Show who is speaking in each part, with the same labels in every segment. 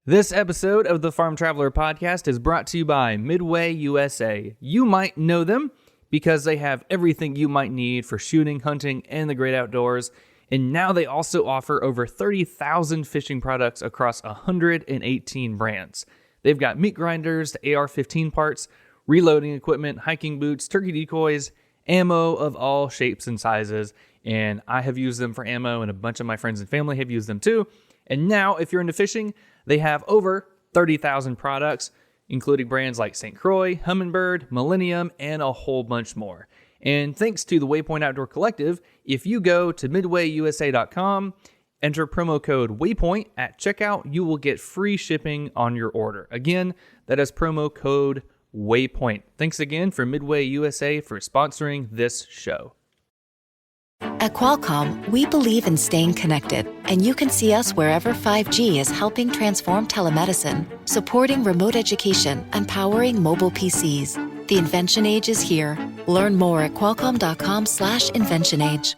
Speaker 1: This episode of the Farm Traveler Podcast is brought to you by Midway USA. You might know them because they have everything you might need for shooting, hunting, and the great outdoors. And now they also offer over 30,000 fishing products across 118 brands. They've got meat grinders, the AR-15 parts, reloading equipment, hiking boots, turkey decoys, ammo of all shapes and sizes. And I have used them for ammo, and a bunch of my friends and family have used them too. And now, if you're into fishing, they have over 30,000 products, including brands like St. Croix, Humminbird, Millennium, and a whole bunch more. And thanks to the Waypoint Outdoor Collective, if you go to midwayusa.com, enter promo code WAYPOINT at checkout, you will get free shipping on your order. Again, that is promo code WAYPOINT. Thanks again for Midway USA for sponsoring this show.
Speaker 2: At Qualcomm, we believe in staying connected, and you can see us wherever 5G is helping transform telemedicine, supporting remote education, and powering mobile PCs. The Invention Age is here. Learn more at qualcomm.com/inventionage.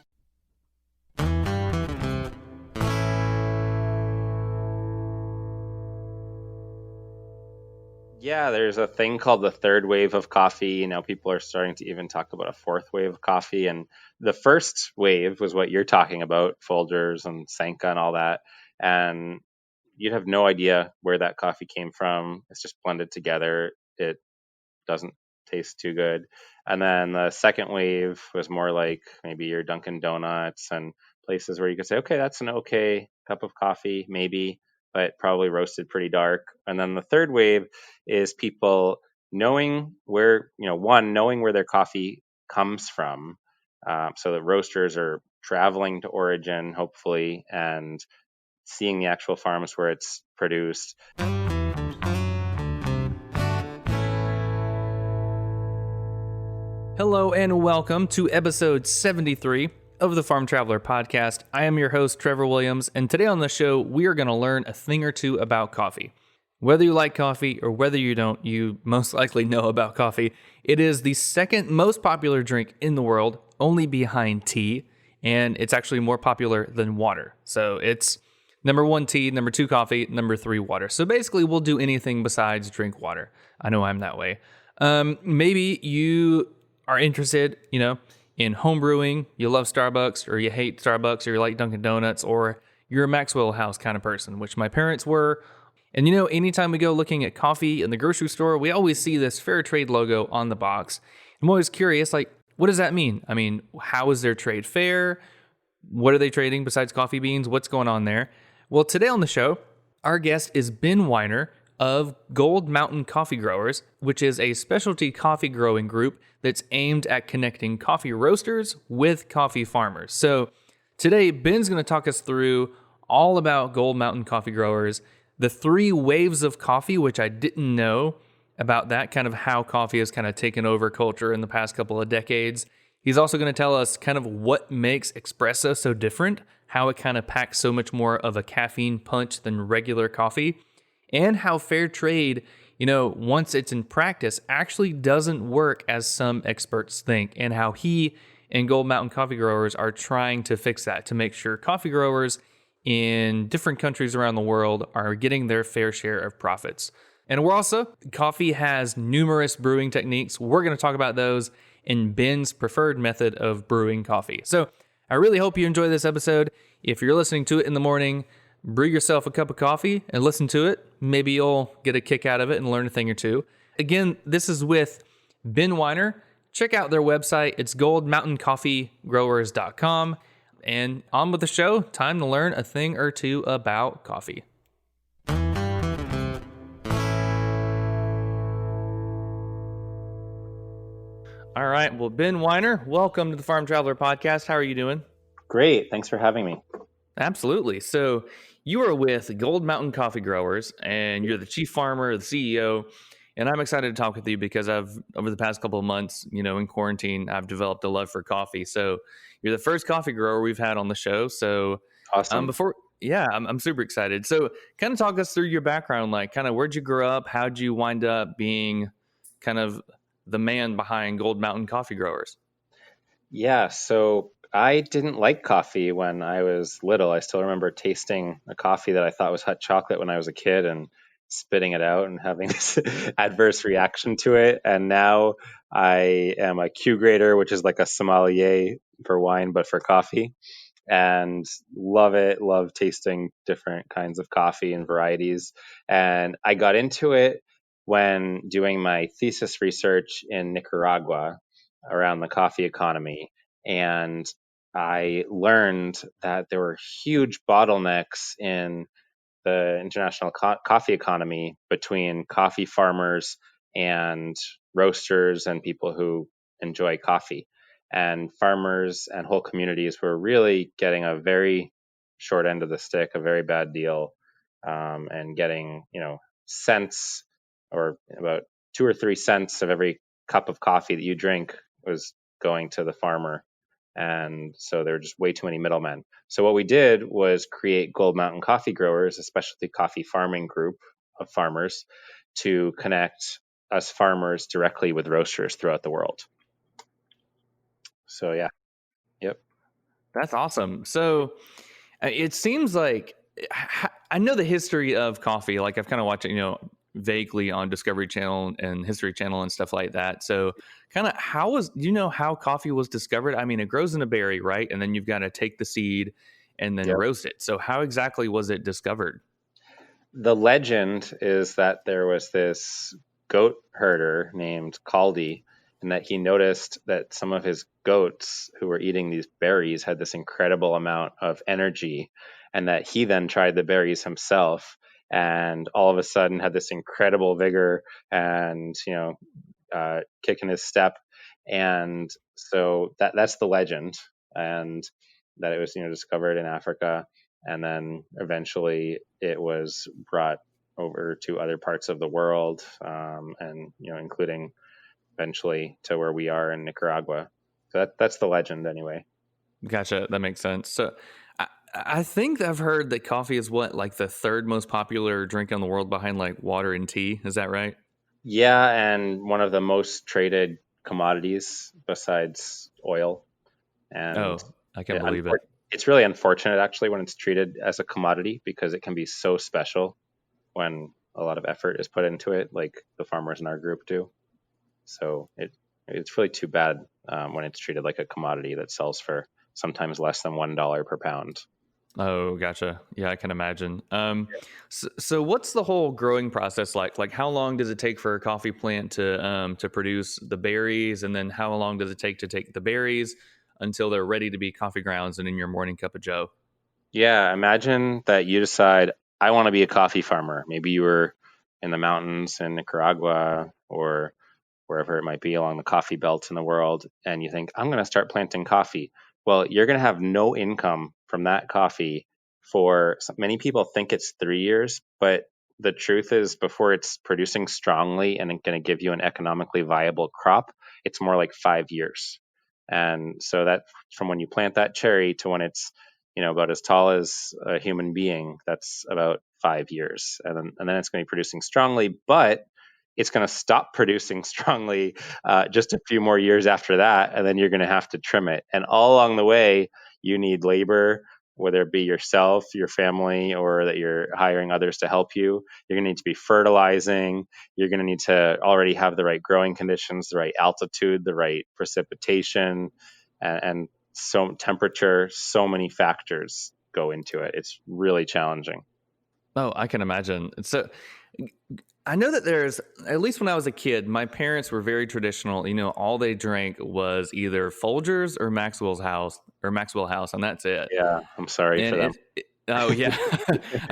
Speaker 3: Yeah, there's a thing called the third wave of coffee. Now people are starting to even talk about a fourth wave of coffee. And the first wave was what you're talking about, Folgers and Sanka and all that. And you'd have no idea where that coffee came from. It's just blended together. It doesn't taste too good. And then the second wave was more like maybe your Dunkin' Donuts and places where you could say, okay, that's an okay cup of coffee, maybe, but probably roasted pretty dark. And then the third wave is people knowing where, knowing where their coffee comes from. So the roasters are traveling to origin, hopefully, and seeing the actual farms where it's produced.
Speaker 1: Hello and welcome to episode 73 of the Farm Traveler Podcast. I am your host, Trevor Williams, and today on the show, we are going to learn a thing or two about coffee. Whether you like coffee or whether you don't, you most likely know about coffee. It is the second most popular drink in the world, only behind tea, and it's actually more popular than water. So it's number 1 tea, number 2 coffee, number 3 water. So basically, we'll do anything besides drink water. I know I'm that way. Maybe you are interested, in home brewing, you love Starbucks, or you hate Starbucks, or you like Dunkin' Donuts, or you're a Maxwell House kind of person, which my parents were. And anytime we go looking at coffee in the grocery store, we always see this fair trade logo on the box. I'm always curious, what does that mean? I mean, how is their trade fair? What are they trading besides coffee beans? What's going on there? Well, today on the show, our guest is Ben Weiner of Gold Mountain Coffee Growers, which is a specialty coffee growing group that's aimed at connecting coffee roasters with coffee farmers. So today, Ben's going to talk us through all about Gold Mountain Coffee Growers, the 3 waves of coffee, which I didn't know about that, kind of how coffee has kind of taken over culture in the past couple of decades. He's also going to tell us kind of what makes espresso so different, how it kind of packs so much more of a caffeine punch than regular coffee, and how fair trade, once it's in practice, actually doesn't work as some experts think, and how he and Gold Mountain Coffee Growers are trying to fix that to make sure coffee growers in different countries around the world are getting their fair share of profits. And coffee has numerous brewing techniques. We're going to talk about those in Ben's preferred method of brewing coffee. So I really hope you enjoy this episode. If you're listening to it in the morning, brew yourself a cup of coffee and listen to it. Maybe you'll get a kick out of it and learn a thing or two. Again, this is with Ben Weiner. Check out their website. It's goldmountaincoffeegrowers.com. And on with the show. Time to learn a thing or two about coffee. All right. Well, Ben Weiner, welcome to the Farm Traveler Podcast. How are you doing?
Speaker 3: Great. Thanks for having me.
Speaker 1: Absolutely. So you are with Gold Mountain Coffee Growers, and you're the chief farmer, the CEO, and I'm excited to talk with you because over the past couple of months, in quarantine, I've developed a love for coffee. So you're the first coffee grower we've had on the show. So
Speaker 3: awesome.
Speaker 1: I'm super excited. So kind of talk us through your background, where'd you grow up? How'd you wind up being kind of the man behind Gold Mountain Coffee Growers?
Speaker 3: Yeah. So I didn't like coffee when I was little. I still remember tasting a coffee that I thought was hot chocolate when I was a kid and spitting it out and having this adverse reaction to it. And now I am a Q grader, which is like a sommelier for wine, but for coffee, and love it. Love tasting different kinds of coffee and varieties. And I got into it when doing my thesis research in Nicaragua around the coffee economy. And I learned that there were huge bottlenecks in the international coffee economy between coffee farmers and roasters and people who enjoy coffee. And farmers and whole communities were really getting a very short end of the stick, a very bad deal, and getting, cents or about 2 or 3 cents of every cup of coffee that you drink was going to the farmer. And so there were just way too many middlemen. So what we did was create Gold Mountain Coffee Growers, a specialty coffee farming group of farmers, to connect us farmers directly with roasters throughout the world. So yeah, yep.
Speaker 1: That's awesome. So it seems like I know the history of coffee. Like I've kind of watched it, vaguely on Discovery Channel and History Channel and stuff like that. So kind of do you know how coffee was discovered? I mean, it grows in a berry, right? And then you've got to take the seed and then
Speaker 3: Yep.
Speaker 1: roast it. So how exactly was it discovered?
Speaker 3: The legend is that there was this goat herder named Caldi, and that he noticed that some of his goats who were eating these berries had this incredible amount of energy, and that he then tried the berries himself and all of a sudden had this incredible vigor and kick in his step. And so that's the legend, and that it was discovered in Africa, and then eventually it was brought over to other parts of the world, and including eventually to where we are in Nicaragua. So that's the legend anyway.
Speaker 1: Gotcha. That makes sense. So I think I've heard that coffee is like the third most popular drink in the world behind like water and tea. Is that right?
Speaker 3: Yeah, and one of the most traded commodities besides oil. And
Speaker 1: Oh, I can't believe it.
Speaker 3: it's really unfortunate actually when it's treated as a commodity, because it can be so special when a lot of effort is put into it, like the farmers in our group do. So it's really too bad when it's treated like a commodity that sells for sometimes less than $1 per pound.
Speaker 1: Oh, gotcha. Yeah, I can imagine. So what's the whole growing process like? Like, how long does it take for a coffee plant to produce the berries, and then how long does it take to take the berries until they're ready to be coffee grounds and in your morning cup of joe?
Speaker 3: Yeah, imagine that you decide, I want to be a coffee farmer. Maybe you were in the mountains in Nicaragua or wherever it might be along the coffee belt in the world, and you think, I'm going to start planting coffee. Well, you're going to have no income from that coffee for many people think it's 3 years, but the truth is, before it's producing strongly and going to give you an economically viable crop, it's more like 5 years. And so that from when you plant that cherry to when it's about as tall as a human being, that's about 5 years, and then it's going to be producing strongly, but it's going to stop producing strongly just a few more years after that, and then you're going to have to trim it. And all along the way, you need labor, whether it be yourself, your family, or that you're hiring others to help you. You're going to need to be fertilizing. You're going to need to already have the right growing conditions, the right altitude, the right precipitation, and so temperature. So many factors go into it. It's really challenging.
Speaker 1: Oh, I can imagine. So I know that there's, at least when I was a kid, my parents were very traditional. All they drank was either Folgers or Maxwell House, and that's it.
Speaker 3: Yeah, I'm sorry
Speaker 1: And
Speaker 3: for them.
Speaker 1: oh yeah,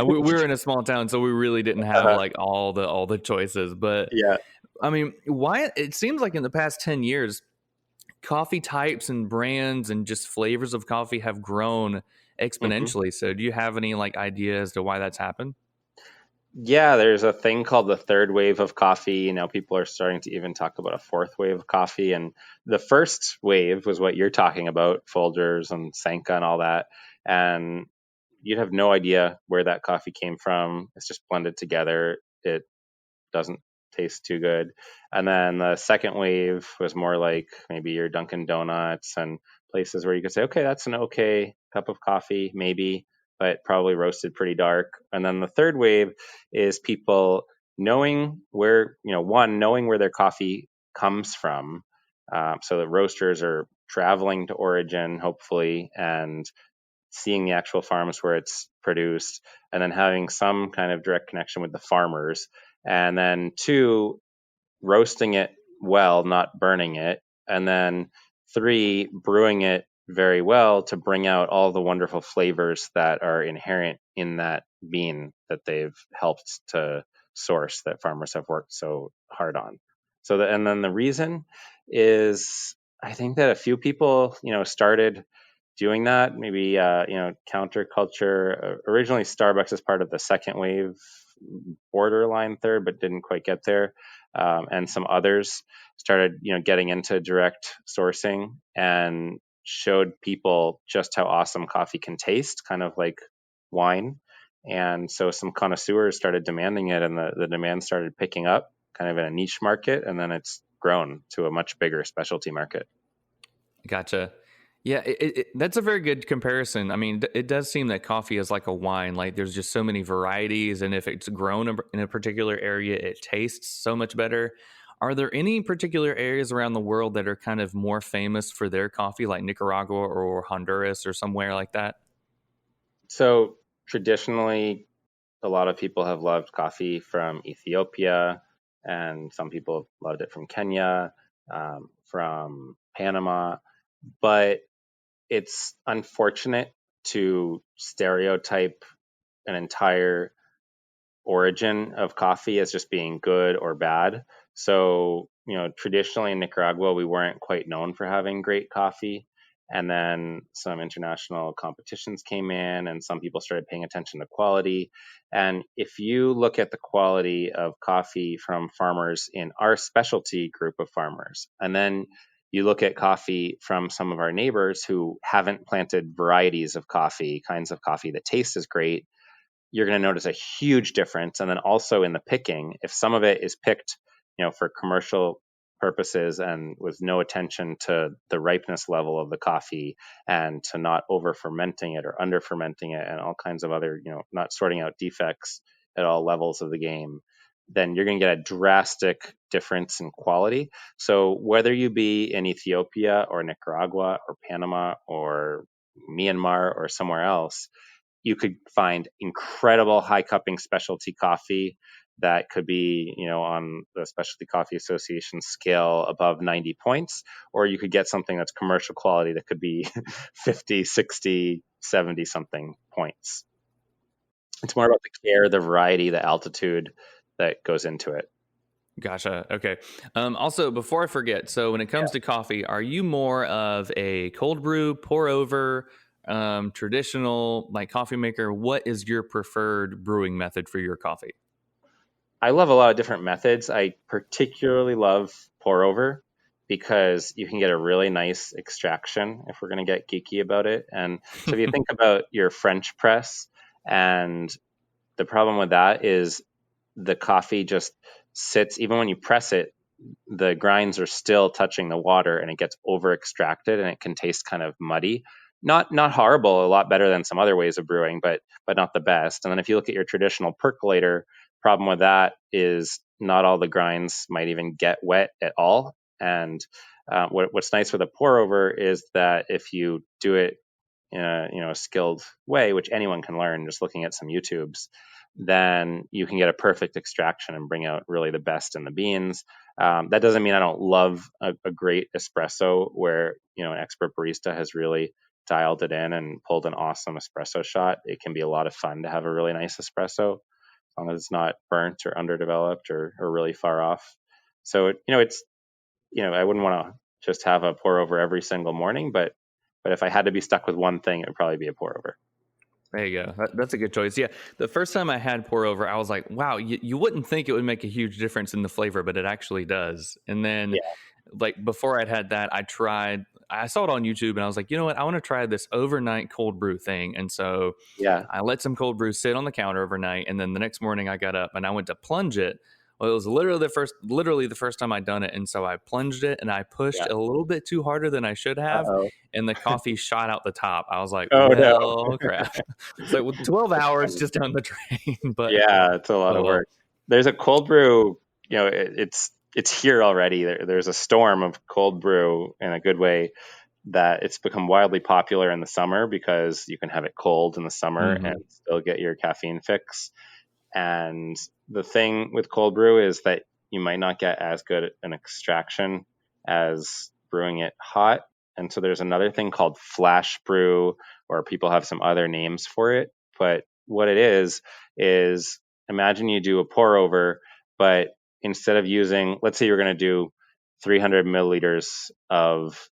Speaker 1: we were in a small town, so we really didn't have like all the choices. But
Speaker 3: Yeah.
Speaker 1: I mean, why it seems like in the past 10 years, coffee types and brands and just flavors of coffee have grown
Speaker 3: Mhm.
Speaker 1: exponentially. So do you have any like idea as to why that's happened?
Speaker 3: Yeah, there's a thing called the third wave of coffee. People are starting to even talk about a fourth wave of coffee. And the first wave was what you're talking about, Folgers and Sanka and all that. And you'd have no idea where that coffee came from. It's just blended together. It doesn't taste too good. And then the second wave was more like maybe your Dunkin' Donuts and places where you could say, okay, that's an okay cup of coffee, maybe, but probably roasted pretty dark. And then the third wave is people knowing where, knowing where their coffee comes from. So the roasters are traveling to origin, hopefully, and seeing the actual farms where it's produced, and then having some kind of direct connection with the farmers. And then two, roasting it well, not burning it. And then three, brewing it very well to bring out all the wonderful flavors that are inherent in that bean that they've helped to source, that farmers have worked so hard on. And then the reason is, I think that a few people, started doing that, maybe, counterculture. Originally, Starbucks is part of the second wave, borderline third, but didn't quite get there. And some others started, getting into direct sourcing and showed people just how awesome coffee can taste, kind of like wine. And so some connoisseurs started demanding it, and the demand started picking up kind of in a niche market. And then it's grown to a much bigger specialty market.
Speaker 1: Gotcha. Yeah, that's a very good comparison. I mean, it does seem that coffee is like a wine. Like there's just so many varieties, and if it's grown in a particular area, it tastes so much better. Are there any particular areas around the world that are kind of more famous for their coffee, like Nicaragua or Honduras or somewhere like that?
Speaker 3: So traditionally, a lot of people have loved coffee from Ethiopia, and some people have loved it from Kenya, from Panama, but it's unfortunate to stereotype an entire origin of coffee as just being good or bad. So, traditionally in Nicaragua, we weren't quite known for having great coffee. And then some international competitions came in, and some people started paying attention to quality. And if you look at the quality of coffee from farmers in our specialty group of farmers, and then you look at coffee from some of our neighbors who haven't planted varieties of coffee, kinds of coffee that taste as great, you're going to notice a huge difference. And then also in the picking, if some of it is picked, for commercial purposes and with no attention to the ripeness level of the coffee, and to not over fermenting it or under fermenting it, and all kinds of other, not sorting out defects at all levels of the game, then you're going to get a drastic difference in quality. So whether you be in Ethiopia or Nicaragua or Panama or Myanmar or somewhere else, you could find incredible high cupping specialty coffee that could be, on the Specialty Coffee Association scale above 90 points, or you could get something that's commercial quality that could be 50, 60, 70 something points. It's more about the care, the variety, the altitude that goes into it.
Speaker 1: Gotcha. Okay. Also, before I forget, so when it comes to coffee, are you more of a cold brew, pour over, traditional like coffee maker? What is your preferred brewing method for your coffee?
Speaker 3: I love a lot of different methods. I particularly love pour over because you can get a really nice extraction if we're going to get geeky about it. And so if you think about your French press, and the problem with that is the coffee just sits, even when you press it, the grinds are still touching the water and it gets over extracted and it can taste kind of muddy. Not horrible, a lot better than some other ways of brewing, but not the best. And then if you look at your traditional percolator, problem with that is not all the grinds might even get wet at all. And what's nice with a pour over is that if you do it in a skilled way, which anyone can learn just looking at some YouTubes, then you can get a perfect extraction and bring out really the best in the beans. That doesn't mean I don't love a great espresso where, an expert barista has really dialed it in and pulled an awesome espresso shot. It can be a lot of fun to have a really nice espresso, as long as it's not burnt or underdeveloped or really far off. So, it's, I wouldn't want to just have a pour over every single morning, but if I had to be stuck with one thing, it would probably be a pour over.
Speaker 1: There you go. That's a good choice. Yeah. The first time I had pour over, I was like, wow, you wouldn't think it would make a huge difference in the flavor, but it actually does. And then like before I'd had that, I saw it on YouTube and I was like, you know what? I want to try this overnight cold brew thing. And so I let some cold brew sit on the counter overnight. And then the next morning I got up and I went to plunge it. Well, it was literally the first time I'd done it, and so I plunged it and I pushed
Speaker 3: Yeah.
Speaker 1: a little bit too harder than I should have,
Speaker 3: Uh-oh.
Speaker 1: and the coffee shot out the top. I was like,
Speaker 3: Oh no.
Speaker 1: "Well, crap!" It's like, well, 12 hours
Speaker 3: Funny.
Speaker 1: just down the drain, but
Speaker 3: Yeah, it's a lot
Speaker 1: oh
Speaker 3: of
Speaker 1: well.
Speaker 3: work. There's a cold brew, it's here already. There's a storm of cold brew in a good way that it's become wildly popular in the summer because you can have it cold in the summer and
Speaker 1: Hmm.
Speaker 3: still get your caffeine fix. And the thing with cold brew is that you might not get as good an extraction as brewing it hot. And so there's another thing called flash brew, or people have some other names for it. But what it is imagine you do a pour over, but instead of using, let's say you're going to do 300 milliliters of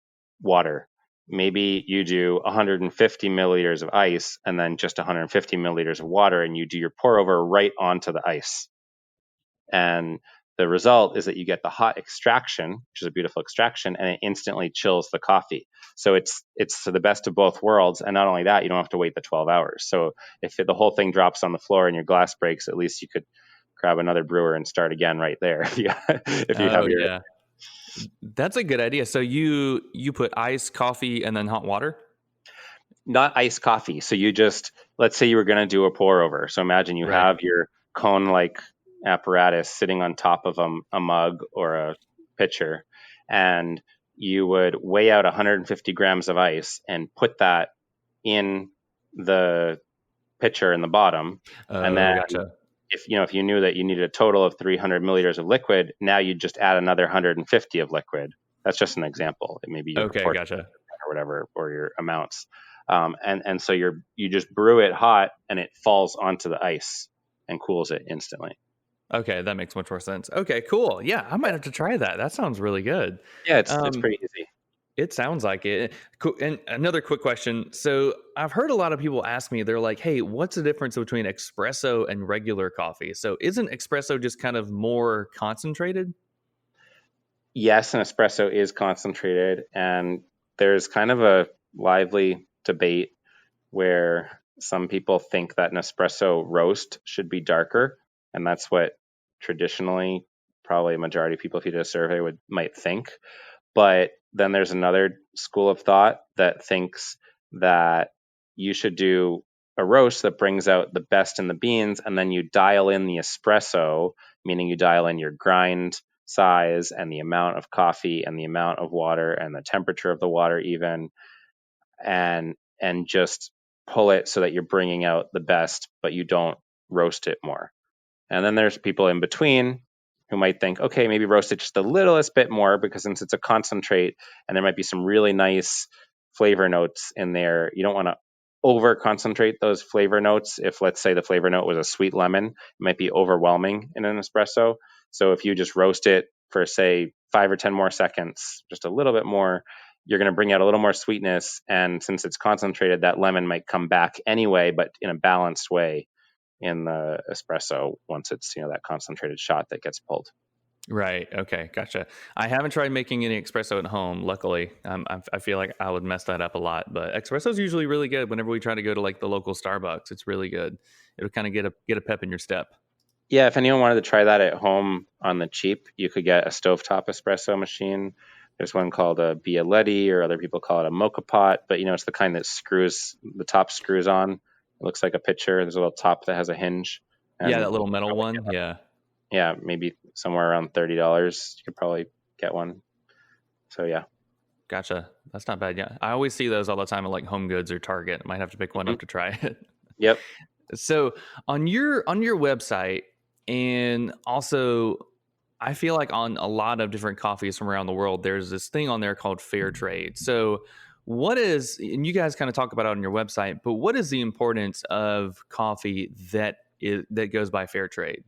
Speaker 3: water, maybe you do 150 milliliters of ice and then just 150 milliliters of water, and you do your pour over right onto the ice. And the result is that you get the hot extraction, which is a beautiful extraction, and it instantly chills the coffee. So it's the best of both worlds. And not only that, you don't have to wait the 12 hours. So if the whole thing drops on the floor and your glass breaks, at least you could grab another brewer and start again right there. Yeah, if you
Speaker 1: Oh
Speaker 3: have your
Speaker 1: yeah, that's a good idea. So you put ice, coffee, and then hot water.
Speaker 3: not iced coffee. So you just, let's say you were going to do a pour over. So imagine you
Speaker 1: Right.
Speaker 3: have your cone like apparatus sitting on top of a mug or a pitcher, and you would weigh out 150 grams of ice and put that in the pitcher in the bottom. And
Speaker 1: Oh,
Speaker 3: then
Speaker 1: gotcha.
Speaker 3: if you knew that you needed a total of 300 milliliters of liquid, now you just add another 150 of liquid. That's just an example. Maybe your
Speaker 1: Okay,
Speaker 3: proportion
Speaker 1: gotcha.
Speaker 3: or whatever, or your amounts. And so you just brew it hot and it falls onto the ice and cools it instantly.
Speaker 1: Okay, that makes much more sense. Okay, cool. Yeah, I might have to try that. That sounds really good.
Speaker 3: Yeah, it's
Speaker 1: Um,
Speaker 3: pretty easy.
Speaker 1: it sounds like it. And another quick question. So I've heard a lot of people ask me, they're like, "Hey, what's the difference between espresso and regular coffee?" So isn't espresso just kind of more concentrated?
Speaker 3: Yes, an espresso is concentrated, and there's kind of a lively debate where some people think that an espresso roast should be darker, and that's what traditionally probably a majority of people, if you did a survey, might think. But then there's another school of thought that thinks that you should do a roast that brings out the best in the beans, and then you dial in the espresso, meaning you dial in your grind size and the amount of coffee and the amount of water and the temperature of the water even, and just pull it so that you're bringing out the best, but you don't roast it more. And then there's people in between who might think, okay, maybe roast it just a littlest bit more, because since it's a concentrate and there might be some really nice flavor notes in there, you don't want to over concentrate those flavor notes. If, let's say, the flavor note was a sweet lemon, it might be overwhelming in an espresso. So if you just roast it for, say, 5 or 10 more seconds, just a little bit more, you're going to bring out a little more sweetness. And since it's concentrated, that lemon might come back anyway, but in a balanced way in the espresso once it's that concentrated shot that gets pulled.
Speaker 1: Right. Okay. Gotcha. I haven't tried making any espresso at home. Luckily, I feel like I would mess that up a lot. But espresso is usually really good. Whenever we try to go to like the local Starbucks, it's really good. It'll kind of get a pep in your step.
Speaker 3: Yeah, if anyone wanted to try that at home on the cheap, you could get a stovetop espresso machine. There's one called a Bialetti, or other people call it a mocha pot, but it's the kind that the top screws on. It looks like a pitcher. There's a little top that has a hinge,
Speaker 1: Yeah,
Speaker 3: and
Speaker 1: that little metal one. Yeah.
Speaker 3: yeah, maybe somewhere around $30. You could probably get one. So yeah.
Speaker 1: Gotcha. That's not bad. Yeah. I always see those all the time at like Home Goods or Target. Might have to pick one
Speaker 3: Mhm.
Speaker 1: up to try it.
Speaker 3: Yep.
Speaker 1: So on your website, and also I feel like on a lot of different coffees from around the world, there's this thing on there called fair trade. So what is, and you guys kind of talk about it on your website, but what is the importance of coffee that goes by fair trade?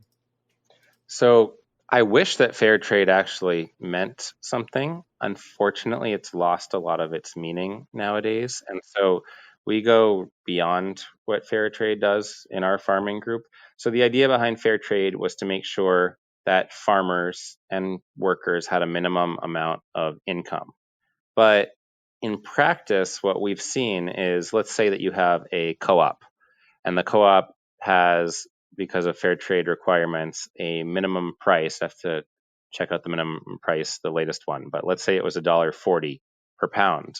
Speaker 3: So I wish that fair trade actually meant something. Unfortunately, it's lost a lot of its meaning nowadays. And so we go beyond what fair trade does in our farming group. So the idea behind fair trade was to make sure that farmers and workers had a minimum amount of income. But in practice, what we've seen is, let's say that you have a co-op, and the co-op has because of fair trade requirements, a minimum price. I have to check out the minimum price, the latest one, but let's say it was $1.40 per pound.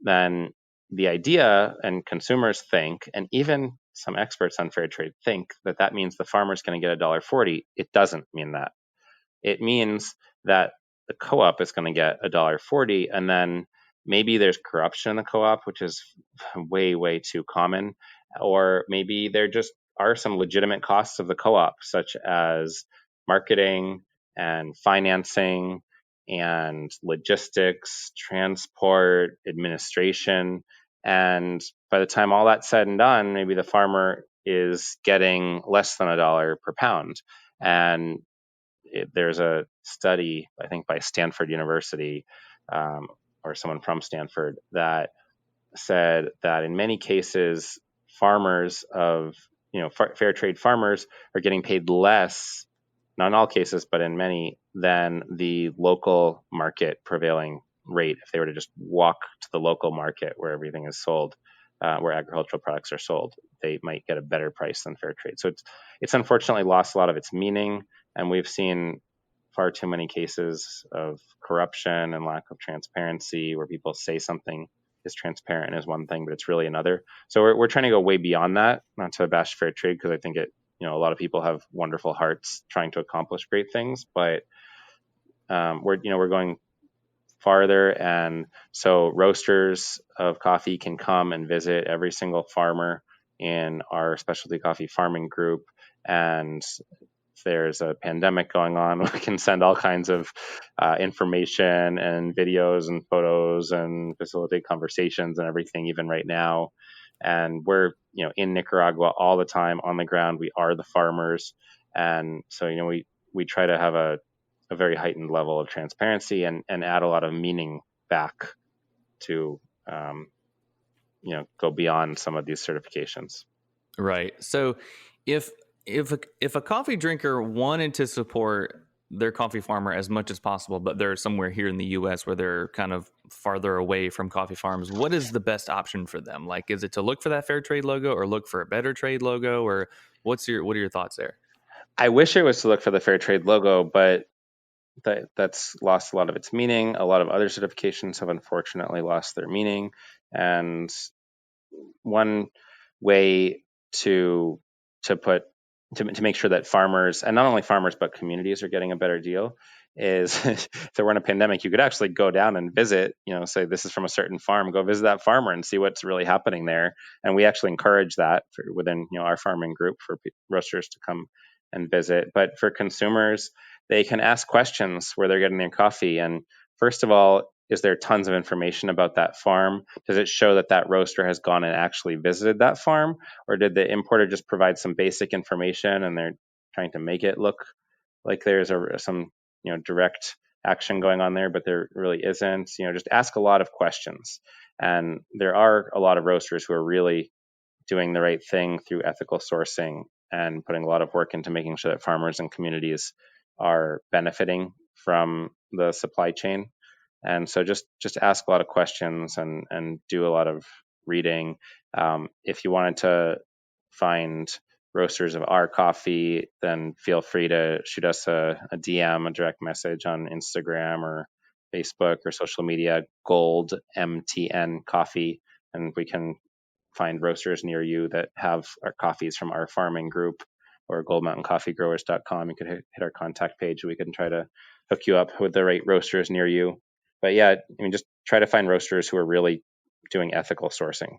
Speaker 3: Then the idea, and consumers think, and even some experts on fair trade think, that that means the farmer's going to get $1.40. It doesn't mean that. It means that the co-op is going to get $1.40, and then maybe there's corruption in the co-op, which is way, way too common, or maybe there just are some legitimate costs of the co-op, such as marketing and financing and logistics, transport, administration. And by the time all that's said and done, maybe the farmer is getting less than $1 per pound. And there's a study, I think by Stanford University, or someone from Stanford, that said that in many cases, farmers of, fair trade farmers are getting paid less, not in all cases, but in many, than the local market prevailing rate. If they were to just walk to the local market where everything is sold, where agricultural products are sold, they might get a better price than fair trade. So it's unfortunately lost a lot of its meaning, and we've seen far too many cases of corruption and lack of transparency, where people say something is transparent as one thing, but it's really another. So we're trying to go way beyond that, not to bash fair trade, because I think a lot of people have wonderful hearts trying to accomplish great things, but we're going farther. And so roasters of coffee can come and visit every single farmer in our specialty coffee farming group. And if there's a pandemic going on, we can send all kinds of information and videos and photos and facilitate conversations and everything, even right now. And we're, in Nicaragua all the time on the ground. We are the farmers. And so, we try to have a very heightened level of transparency and add a lot of meaning back to, go beyond some of these certifications.
Speaker 1: Right. So if a coffee drinker wanted to support their coffee farmer as much as possible, but they're somewhere here in the US where they're kind of farther away from coffee farms, what is the best option for them? Like, is it to look for that fair trade logo or look for a better trade logo, or what are your thoughts there?
Speaker 3: I wish it was to look for the fair trade logo, but that's lost a lot of its meaning. A lot of other certifications have unfortunately lost their meaning. And one way to make sure that farmers, and not only farmers, but communities, are getting a better deal is if there weren't a pandemic, you could actually go down and visit, say this is from a certain farm, go visit that farmer and see what's really happening there. And we actually encourage that within our farming group for roasters to come and visit. But for consumers, they can ask questions where they're getting their coffee. And first of all, is there tons of information about that farm? Does it show that that roaster has gone and actually visited that farm? Or did the importer just provide some basic information and they're trying to make it look like there's some direct action going on there, but there really isn't? Just ask a lot of questions. And there are a lot of roasters who are really doing the right thing through ethical sourcing and putting a lot of work into making sure that farmers and communities are benefiting from the supply chain. And so just ask a lot of questions and do a lot of reading. If you wanted to find roasters of our coffee, then feel free to shoot us a DM, a direct message on Instagram or Facebook or social media, Gold MTN Coffee, and we can find roasters near you that have our coffees from our farming group, or goldmountaincoffeegrowers.com. You could hit our contact page. We can try to hook you up with the right roasters near you. But yeah, just try to find roasters who are really doing ethical sourcing.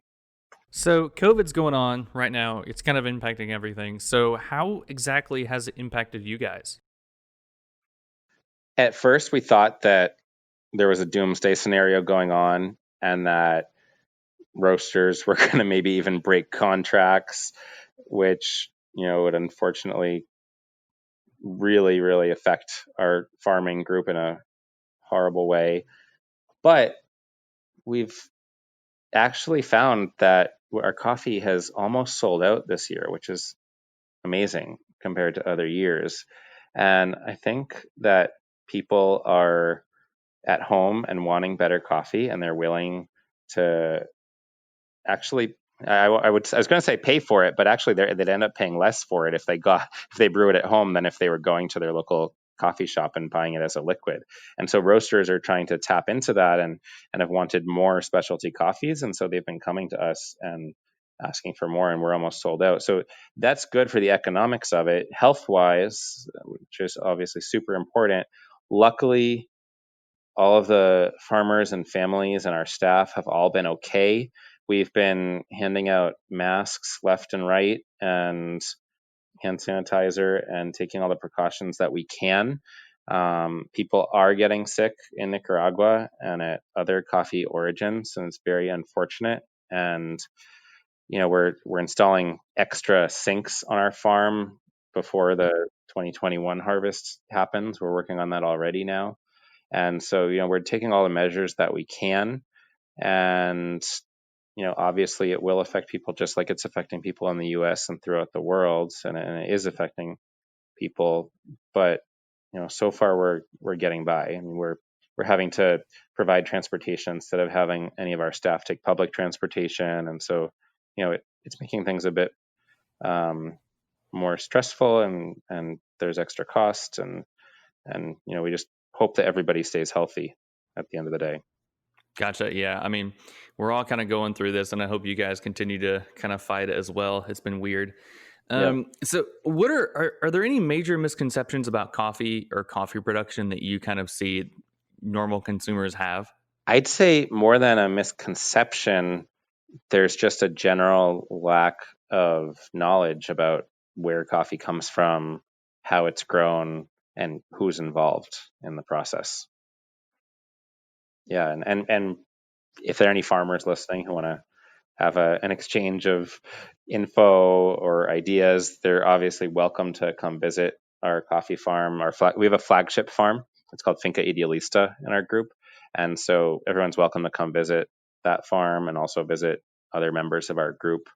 Speaker 1: So COVID's going on right now. It's kind of impacting everything. So how exactly has it impacted you guys?
Speaker 3: At first, we thought that there was a doomsday scenario going on and that roasters were going to maybe even break contracts, which, would unfortunately really, really affect our farming group in a horrible way. But we've actually found that our coffee has almost sold out this year, which is amazing compared to other years. And I think that people are at home and wanting better coffee, and they're willing to actually I was going to say pay for it, but actually they'd end up paying less for it if they brew it at home than if they were going to their local coffee shop and buying it as a liquid. And so roasters are trying to tap into that and have wanted more specialty coffees. And so they've been coming to us and asking for more, and we're almost sold out. So that's good for the economics of it. Health wise, which is obviously super important. Luckily, all of the farmers and families and our staff have all been okay. We've been handing out masks left and right and hand sanitizer and taking all the precautions that we can. People are getting sick in Nicaragua and at other coffee origins, and it's very unfortunate. And we're installing extra sinks on our farm before the 2021 harvest happens. We're working on that already now. And so, we're taking all the measures that we can. And, obviously it will affect people just like it's affecting people in the US and throughout the world. And it is affecting people. But, so far we're getting by. I mean, we're having to provide transportation instead of having any of our staff take public transportation. And so, it's making things a bit more stressful, and there's extra cost. And, we just hope that everybody stays healthy at the end of the day.
Speaker 1: Gotcha. Yeah. I mean, we're all kind of going through this, and I hope you guys continue to kind of fight it as well. It's been weird. So what are there any major misconceptions about coffee or coffee production that you kind of see normal consumers have?
Speaker 3: I'd say more than a misconception, there's just a general lack of knowledge about where coffee comes from, how it's grown, and who's involved in the process. Yeah, and if there are any farmers listening who want to have an exchange of info or ideas, they're obviously welcome to come visit our coffee farm. We have a flagship farm. It's called Finca Idealista in our group. And so everyone's welcome to come visit that farm and also visit other members of our group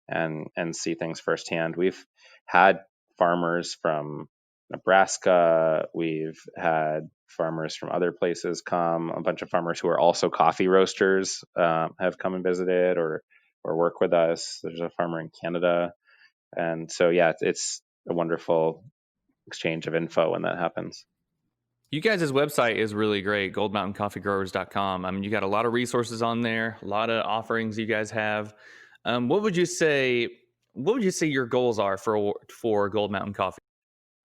Speaker 3: and see things firsthand. We've had farmers from Nebraska. We've had farmers from other places come. A bunch of farmers who are also coffee roasters have come and visited or work with us. There's a farmer in Canada. And so, yeah, it's a wonderful exchange of info when that happens.
Speaker 1: You guys' website is really great, goldmountaincoffeegrowers.com. I mean, you got a lot of resources on there, a lot of offerings you guys have. What would you say your goals are for Gold Mountain Coffee?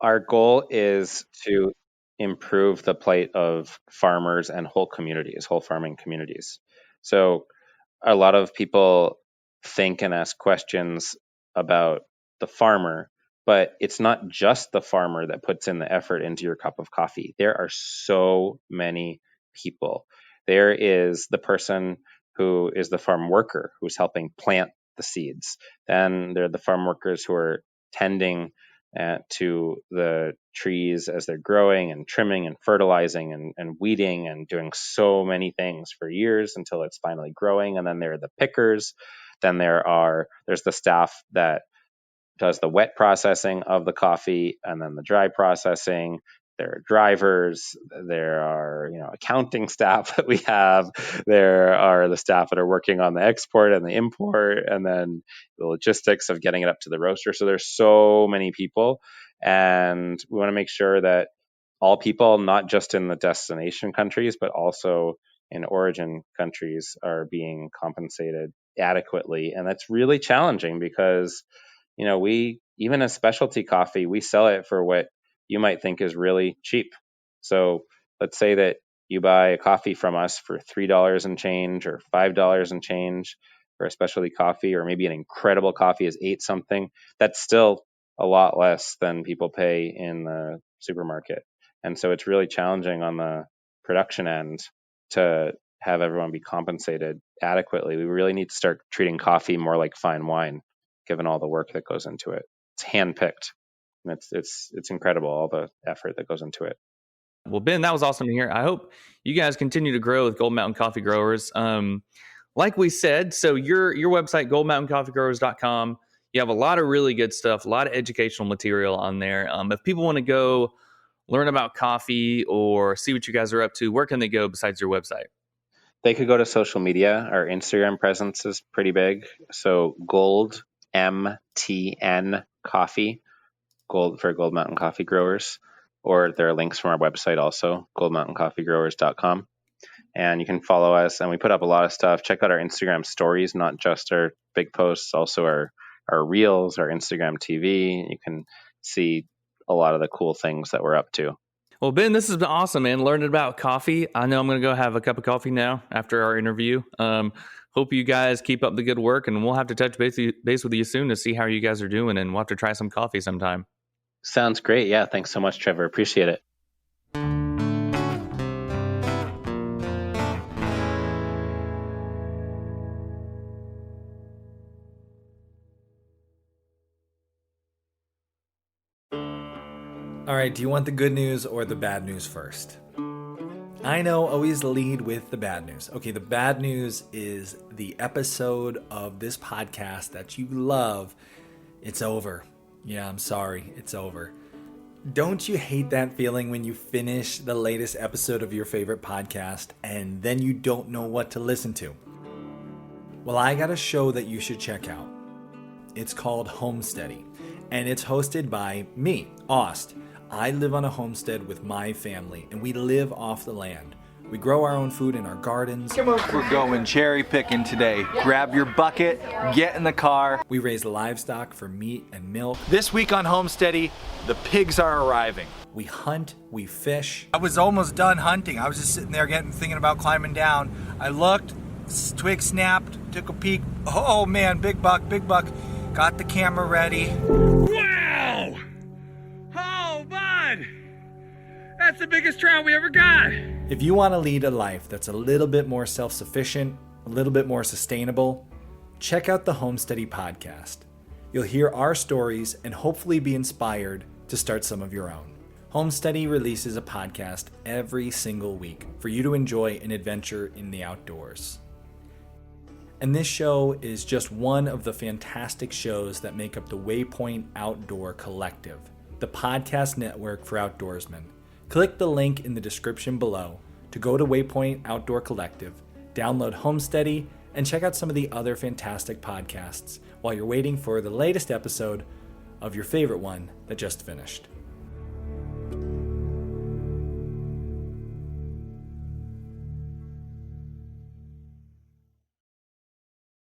Speaker 3: Our goal is to improve the plight of farmers and whole farming communities. So a lot of people think and ask questions about the farmer, but it's not just the farmer that puts in the effort into your cup of coffee. There are so many people. There is the person who is the farm worker who's helping plant the seeds. Then there are the farm workers who are tending to the trees as they're growing and trimming and fertilizing and weeding and doing so many things for years until it's finally growing. And then there are the pickers. Then there's the staff that does the wet processing of the coffee and then the dry processing. There are drivers, there are accounting staff that we have, there are the staff that are working on the export and the import, and then the logistics of getting it up to the roaster. So there's so many people, and we want to make sure that all people, not just in the destination countries, but also in origin countries, are being compensated adequately. And that's really challenging because we, even as specialty coffee, we sell it for what you might think is really cheap. So let's say that you buy a coffee from us for $3 and change or $5 and change for a specialty coffee, or maybe an incredible coffee is 8 something. That's still a lot less than people pay in the supermarket. And so it's really challenging on the production end to have everyone be compensated adequately. We really need to start treating coffee more like fine wine, given all the work that goes into it. It's handpicked. And it's incredible, all the effort that goes into it.
Speaker 1: Well, Ben, that was awesome to hear. I hope you guys continue to grow with Gold Mountain Coffee Growers. Like we said, so your website, goldmountaincoffeegrowers.com, you have a lot of really good stuff, a lot of educational material on there. If people want to go learn about coffee or see what you guys are up to, where can they go besides your website?
Speaker 3: They could go to social media. Our Instagram presence is pretty big. So Gold MTN Coffee, Gold for Gold Mountain Coffee Growers, or there are links from our website also, goldmountaincoffeegrowers.com. And you can follow us, and we put up a lot of stuff. Check out our Instagram stories, not just our big posts, also our reels, our Instagram TV. You can see a lot of the cool things that we're up to.
Speaker 1: Well, Ben, this has been awesome, man. Learning about coffee. I know I'm going to go have a cup of coffee now after our interview. Hope you guys keep up the good work, and we'll have to touch base with you soon to see how you guys are doing, and we'll have to try some coffee sometime.
Speaker 3: Sounds great. Yeah, thanks so much, Trevor. Appreciate it.
Speaker 4: All right, do you want the good news or the bad news first? I know, always lead with the bad news. Okay, the bad news is the episode of this podcast that you love, it's over. Yeah, I'm sorry, it's over. Don't you hate that feeling when you finish the latest episode of your favorite podcast and then you don't know what to listen to? Well, I got a show that you should check out. It's called Homesteady, and it's hosted by me, Ost. I live on a homestead with my family, and we live off the land. We grow our own food in our gardens.
Speaker 5: We're going cherry picking today. Grab your bucket, get in the car.
Speaker 4: We raise livestock for meat and milk.
Speaker 5: This week on Homesteady, the pigs are arriving.
Speaker 4: We hunt, we fish.
Speaker 5: I was almost done hunting. I was just sitting there thinking about climbing down. I looked, twig snapped, took a peek. Oh man, big buck, big buck. Got the camera ready.
Speaker 6: Wow! Oh, bud! That's the biggest trout we ever got!
Speaker 4: If you want to lead a life that's a little bit more self-sufficient, a little bit more sustainable, check out the Homesteady podcast. You'll hear our stories and hopefully be inspired to start some of your own. Homesteady releases a podcast every single week for you to enjoy an adventure in the outdoors. And this show is just one of the fantastic shows that make up the Waypoint Outdoor Collective, the podcast network for outdoorsmen. Click the link in the description below to go to Waypoint Outdoor Collective, download Homesteady, and check out some of the other fantastic podcasts while you're waiting for the latest episode of your favorite one that just finished.